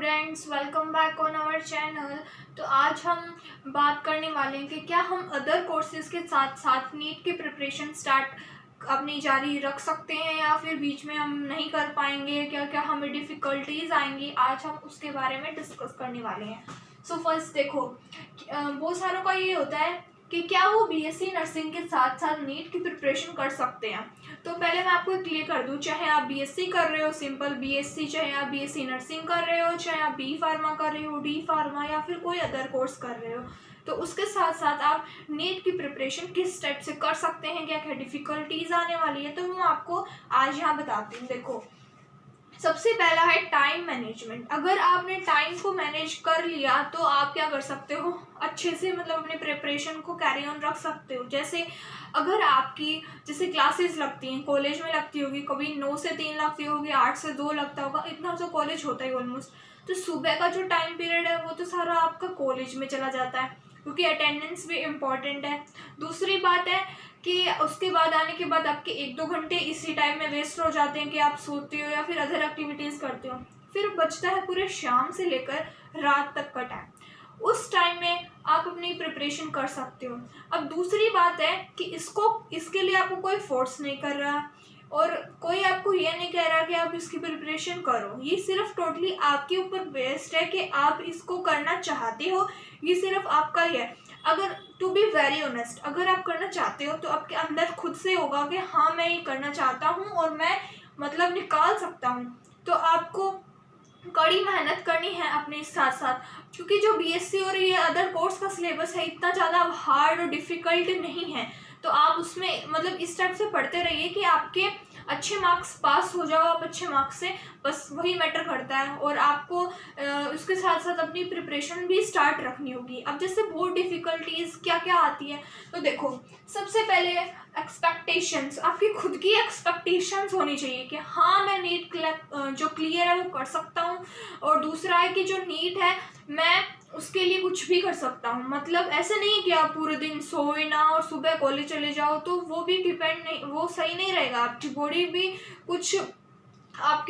Students, welcome back on our channel. तो आज हम बात करने वाले हैं कि क्या हम अदर कोर्सेज के साथ साथ नीट की प्रिपरेशन स्टार्ट अपनी जारी रख सकते हैं या फिर बीच में हम नहीं कर पाएंगे, क्या क्या हमें डिफ़िकल्टीज आएंगी। आज हम उसके बारे में डिस्कस करने वाले हैं। सो फर्स्ट देखो, बहुत सारों का ये होता है कि क्या वो बीएससी नर्सिंग के साथ साथ नीट की प्रिपरेशन कर सकते हैं। तो पहले मैं आपको क्लियर कर दूं, चाहे आप बीएससी कर रहे हो सिंपल बीएससी, चाहे आप बीएससी नर्सिंग कर रहे हो, चाहे आप बी फार्मा कर रहे हो, डी फार्मा या फिर कोई अदर कोर्स कर रहे हो, तो उसके साथ साथ आप नीट की प्रिपरेशन किस स्टेप से कर सकते हैं, क्या क्या डिफ़िकल्टीज आने वाली है, तो मैं आपको आज यहाँ बताती हूँ। देखो, सबसे पहला है टाइम मैनेजमेंट। अगर आपने टाइम को मैनेज कर लिया तो आप क्या कर सकते हो, अच्छे से मतलब अपने प्रिपरेशन को कैरी ऑन रख सकते हो। जैसे अगर आपकी जैसे क्लासेस लगती हैं, कॉलेज में लगती होगी, कभी 9 से 3 लगती होगी, 8 से 2 लगता होगा, इतना तो कॉलेज होता है ऑलमोस्ट। तो सुबह का जो टाइम पीरियड है वो तो सारा आपका कॉलेज में चला जाता है, क्योंकि अटेंडेंस भी इम्पॉर्टेंट है। दूसरी बात है कि उसके बाद आने के बाद आपके 1-2 घंटे इसी टाइम में वेस्ट हो जाते हैं कि आप सोते हो या फिर अदर एक्टिविटीज़ करते हो। फिर बचता है पूरे शाम से लेकर रात तक का टाइम। उस टाइम में आप अपनी प्रिपरेशन कर सकते हो। अब दूसरी बात है कि इसके लिए आपको कोई फोर्स नहीं कर रहा और कोई आपको ये नहीं कह रहा कि आप इसकी प्रिपरेशन करो। ये सिर्फ टोटली आपके ऊपर बेस्ड है कि आप इसको करना चाहते हो। ये सिर्फ आपका ही है। अगर टू बी वेरी ऑनेस्ट, अगर आप करना चाहते हो तो आपके अंदर खुद से होगा कि हाँ मैं ये करना चाहता हूँ और मैं मतलब निकाल सकता हूँ। तो आपको कड़ी मेहनत करनी है अपने साथ साथ, क्योंकि जो बीएससी और ये अदर कोर्स का सिलेबस है इतना ज़्यादा हार्ड और डिफ़िकल्ट नहीं है। तो आप उसमें मतलब इस टाइप से पढ़ते रहिए कि आपके अच्छे मार्क्स पास हो जाओ आप अच्छे मार्क्स से, बस वही मैटर करता है। और आपको उसके साथ साथ अपनी प्रिपरेशन भी स्टार्ट रखनी होगी। अब जैसे बहुत डिफ़िकल्टीज़ क्या क्या आती है, तो देखो सबसे पहले एक्सपेक्टेशंस, आपकी खुद की एक्सपेक्टेशंस होनी चाहिए कि हाँ मैं नीट जो क्लियर है वो कर सकता हूँ। और दूसरा है कि जो नीट है मैं उसके लिए कुछ भी कर सकता हूँ। मतलब ऐसे नहीं कि आप पूरे दिन सोए ना और सुबह कॉलेज चले जाओ, तो वो भी डिपेंड नहीं, वो सही नहीं रहेगा। आपकी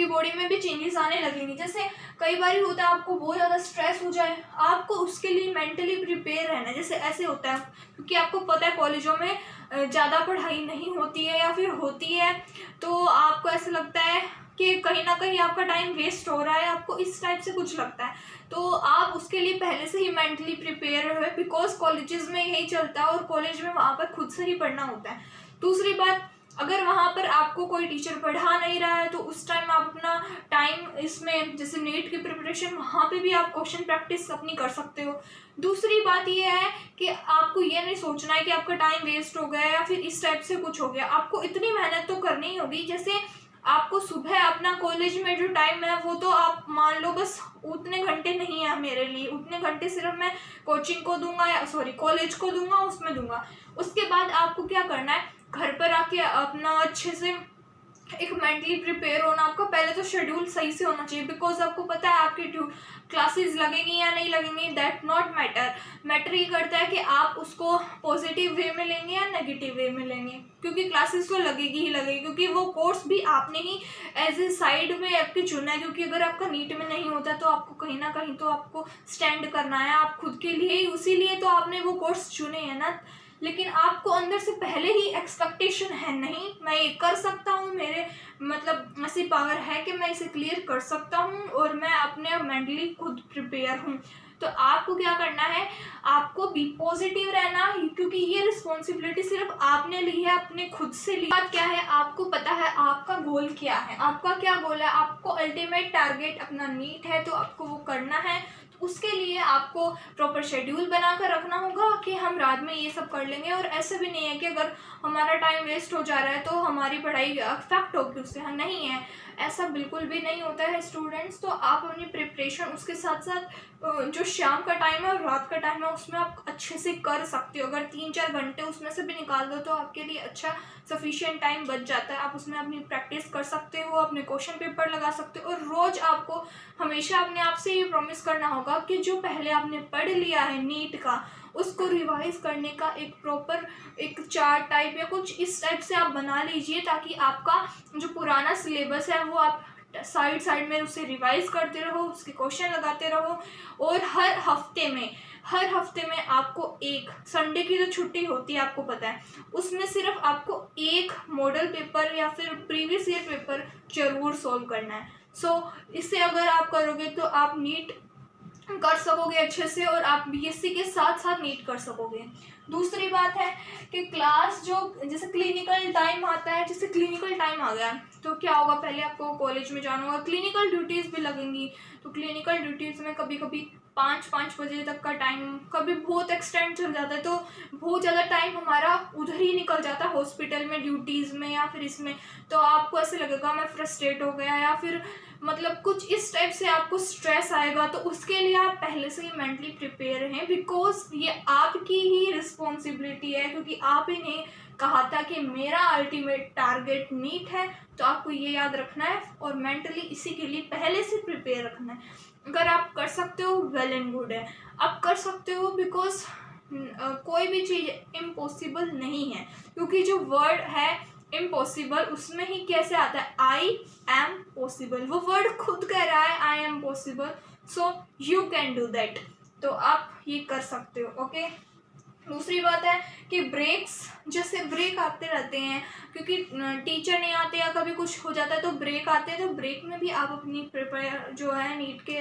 बॉडी में भी चेंजेस आने लगेंगे। जैसे कई बार होता है आपको बहुत ज़्यादा स्ट्रेस हो जाए, आपको उसके लिए मेंटली प्रिपेयर रहना। जैसे ऐसे होता है क्योंकि आपको पता है कॉलेजों में ज़्यादा पढ़ाई नहीं होती है या फिर होती है, तो आपको ऐसा लगता है कि कहीं ना कहीं आपका टाइम वेस्ट हो रहा है, आपको इस टाइप से कुछ लगता है। तो आप उसके लिए पहले से ही मेंटली प्रिपेयर हुए, बिकॉज कॉलेजेस में यही चलता है और कॉलेज में वहाँ पर खुद से ही पढ़ना होता है। दूसरी बात, अगर वहाँ पर आपको कोई टीचर पढ़ा नहीं रहा है तो उस टाइम आप अपना टाइम इसमें जैसे नीट की प्रिपरेशन, वहाँ पे भी आप क्वेश्चन प्रैक्टिस अपनी कर सकते हो। दूसरी बात ये है कि आपको ये नहीं सोचना है कि आपका टाइम वेस्ट हो गया या फिर इस टाइप से कुछ हो गया। आपको इतनी मेहनत तो करनी ही होगी। जैसे आपको सुबह अपना कॉलेज में जो टाइम है वो तो आप मान लो बस उतने घंटे नहीं है मेरे लिए, उतने घंटे सिर्फ मैं कोचिंग को दूंगा या कॉलेज को दूंगा, उसमें दूंगा। उसके बाद आपको क्या करना है, घर पर आके अपना अच्छे से एक मेंटली प्रिपेयर होना। आपका पहले तो शेड्यूल सही से होना चाहिए, बिकॉज आपको पता है आपकी क्लासेस लगेंगी या नहीं लगेंगी, दैट नॉट मैटर ये करता है कि आप उसको पॉजिटिव वे में लेंगे या नेगेटिव वे में लेंगे, क्योंकि क्लासेस तो लगेगी ही लगेगी, क्योंकि वो कोर्स भी आपने ही एज ए साइड में आपके चुना है। क्योंकि अगर आपका नीट में नहीं होता तो आपको कहीं ना कहीं तो आपको स्टैंड करना है आप खुद के लिए ही, उसीलिए तो आपने वो कोर्स चुने हैं ना। लेकिन आपको अंदर से पहले ही एक्सपेक्टेशन है, नहीं मैं ये कर सकता हूँ, मेरे मतलब ऐसी पावर है कि मैं इसे क्लियर कर सकता हूँ और मैं अपने मेंटली खुद प्रिपेयर हूँ। तो आपको क्या करना है, आपको बी पॉजिटिव रहना, क्योंकि ये रिस्पॉन्सिबिलिटी सिर्फ आपने ली है, अपने खुद से ली। बात क्या है, आपको पता है आपका गोल क्या है, आपका क्या गोल है, आपको अल्टीमेट टारगेट अपना नीट है, तो आपको वो करना है। उसके लिए आपको प्रॉपर शेड्यूल बना कर रखना होगा कि हम रात में ये सब कर लेंगे। और ऐसे भी नहीं है कि अगर हमारा टाइम वेस्ट हो जा रहा है तो हमारी पढ़ाई अफेक्ट होगी उससे, हाँ नहीं है, ऐसा बिल्कुल भी नहीं होता है स्टूडेंट्स। तो आप अपनी प्रिपरेशन उसके साथ साथ जो शाम का टाइम है और रात का टाइम है उसमें आप अच्छे से कर सकते हो। अगर 3-4 घंटे उसमें से भी निकाल दो तो आपके लिए अच्छा सफिशिएंट टाइम बच जाता है। आप उसमें अपनी प्रैक्टिस कर सकते हो, अपने क्वेश्चन पेपर लगा सकते हो। और रोज़ आपको हमेशा अपने आप से ये प्रॉमिस करना होगा कि जो पहले आपने पढ़ लिया है नीट का, उसको रिवाइज करने का एक प्रॉपर एक चार्ट टाइप या कुछ इस टाइप से आप बना लीजिए, ताकि आपका जो पुराना सिलेबस है वो आप साइड साइड में उसे रिवाइज करते रहो, उसके क्वेश्चन लगाते रहो। और हर हफ्ते में आपको एक संडे की जो छुट्टी होती है आपको पता है, उसमें सिर्फ आपको एक मॉडल पेपर या फिर प्रीवियस ईयर पेपर जरूर सॉल्व करना है। इससे अगर आप करोगे तो आप नीट कर सकोगे अच्छे से, और आप बीएससी के साथ साथ नीट कर सकोगे। दूसरी बात है कि क्लास जो जैसे क्लिनिकल टाइम आता है, जैसे क्लिनिकल टाइम आ गया तो क्या होगा, पहले आपको कॉलेज में जाना होगा, क्लिनिकल ड्यूटीज़ भी लगेंगी। तो क्लिनिकल ड्यूटीज़ में कभी कभी 5 बजे तक का टाइम, कभी बहुत एक्सटेंड चल जाता है, तो बहुत ज़्यादा टाइम हमारा उधर ही निकल जाता है हॉस्पिटल में, ड्यूटीज़ में या फिर इसमें। तो आपको ऐसे लगेगा मैं फ्रस्ट्रेट हो गया, या फिर मतलब कुछ इस टाइप से आपको स्ट्रेस आएगा। तो उसके लिए आप पहले से ही मेंटली प्रिपेयर हैं, बिकॉज ये आपकी ही रिस्पॉन्सिबिलिटी है, क्योंकि आप ही ने कहा था कि मेरा अल्टीमेट टारगेट नीट है। तो आपको ये याद रखना है और मेंटली इसी के लिए पहले से प्रिपेयर रखना है। अगर आप कर सकते हो वेल एंड गुड है, आप कर सकते हो, बिकॉज कोई भी चीज़ इम्पॉसिबल नहीं है, क्योंकि जो वर्ड है इम्पॉसिबल उसमें ही कैसे आता है, आई एम पॉसिबल, वो वर्ड खुद कह रहा है I am possible, so you can do that. तो आप ये कर सकते हो। ओके, दूसरी बात है कि ब्रेक्स, जैसे ब्रेक आते रहते हैं क्योंकि टीचर नहीं आते या कभी कुछ हो जाता है तो ब्रेक आते हैं। तो ब्रेक में भी आप अपनी प्रिपेयर जो है नीट के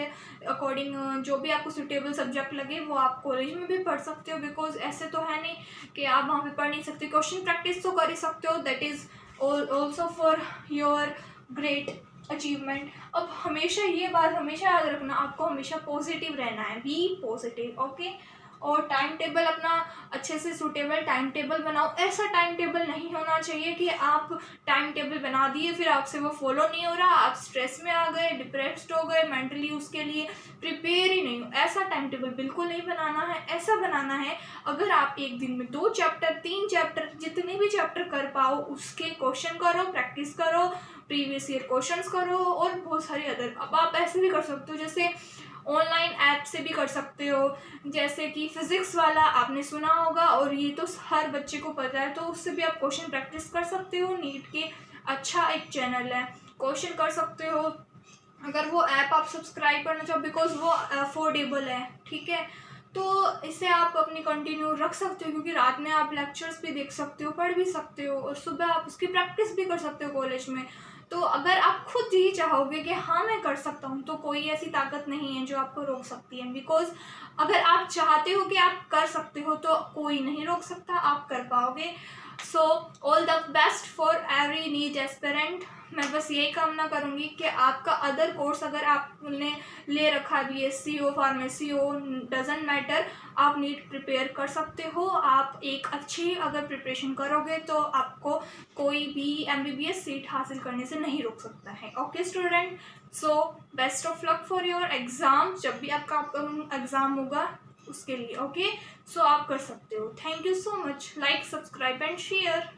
अकॉर्डिंग जो भी आपको सूटेबल सब्जेक्ट लगे वो आप कॉलेज में भी पढ़ सकते हो, बिकॉज ऐसे तो है नहीं कि आप वहाँ पे पढ़ नहीं सकते। क्वेश्चन प्रैक्टिस तो कर ही सकते हो, that is also for your great achievement. अब हमेशा ये बात हमेशा याद रखना, आपको हमेशा पॉजिटिव रहना है, बी पॉजिटिव। ओके, और टाइम टेबल अपना अच्छे से सूटेबल टाइम टेबल बनाओ। ऐसा टाइम टेबल नहीं होना चाहिए कि आप टाइम टेबल बना दिए फिर आपसे वो फॉलो नहीं हो रहा, आप स्ट्रेस में आ गए, डिप्रेस्ड हो गए, मेंटली उसके लिए प्रिपेयर ही नहीं हो। ऐसा टाइम टेबल बिल्कुल नहीं बनाना है। ऐसा बनाना है अगर आप एक दिन में 2 चैप्टर 3 चैप्टर जितने भी चैप्टर कर पाओ उसके क्वेश्चन करो, प्रैक्टिस करो, प्रीवियस ईयर क्वेश्चंस करो, और बहुत सारे अदर। अब आप ऐसे भी कर सकते हो, जैसे ऑनलाइन ऐप से भी कर सकते हो, जैसे कि फिज़िक्स वाला आपने सुना होगा और ये तो हर बच्चे को पता है, तो उससे भी आप क्वेश्चन प्रैक्टिस कर सकते हो। नीट के अच्छा एक चैनल है, क्वेश्चन कर सकते हो। अगर वो ऐप आप सब्सक्राइब करना चाहो, बिकॉज वो अफोर्डेबल है, ठीक है, तो इसे आप अपनी कंटिन्यू रख सकते हो, क्योंकि रात में आप लेक्चर्स भी देख सकते हो, पढ़ भी सकते हो, और सुबह आप उसकी प्रैक्टिस भी कर सकते हो कॉलेज में। तो अगर आप खुद ही चाहोगे कि हाँ मैं कर सकता हूँ, तो कोई ऐसी ताकत नहीं है जो आपको रोक सकती है, बिकॉज अगर आप चाहते हो कि आप कर सकते हो तो कोई नहीं रोक सकता, आप कर पाओगे। So all the best for every NEET aspirant. मैं बस यही कामना करूँगी कि आपका अदर कोर्स अगर आपने ले रखा है, बीएससी हो, फार्मेसी हो, डजेंट मैटर, आप नीट प्रिपेयर कर सकते हो। आप एक अच्छी अगर प्रिपरेशन करोगे तो आपको कोई भी एमबीबीएस सीट हासिल करने से नहीं रोक सकता है। Okay student, so best of luck for your exam, जब भी आपका एग्ज़ाम होगा उसके लिए। ओके, सो आप कर सकते हो। Thank you so much. Like, subscribe and share.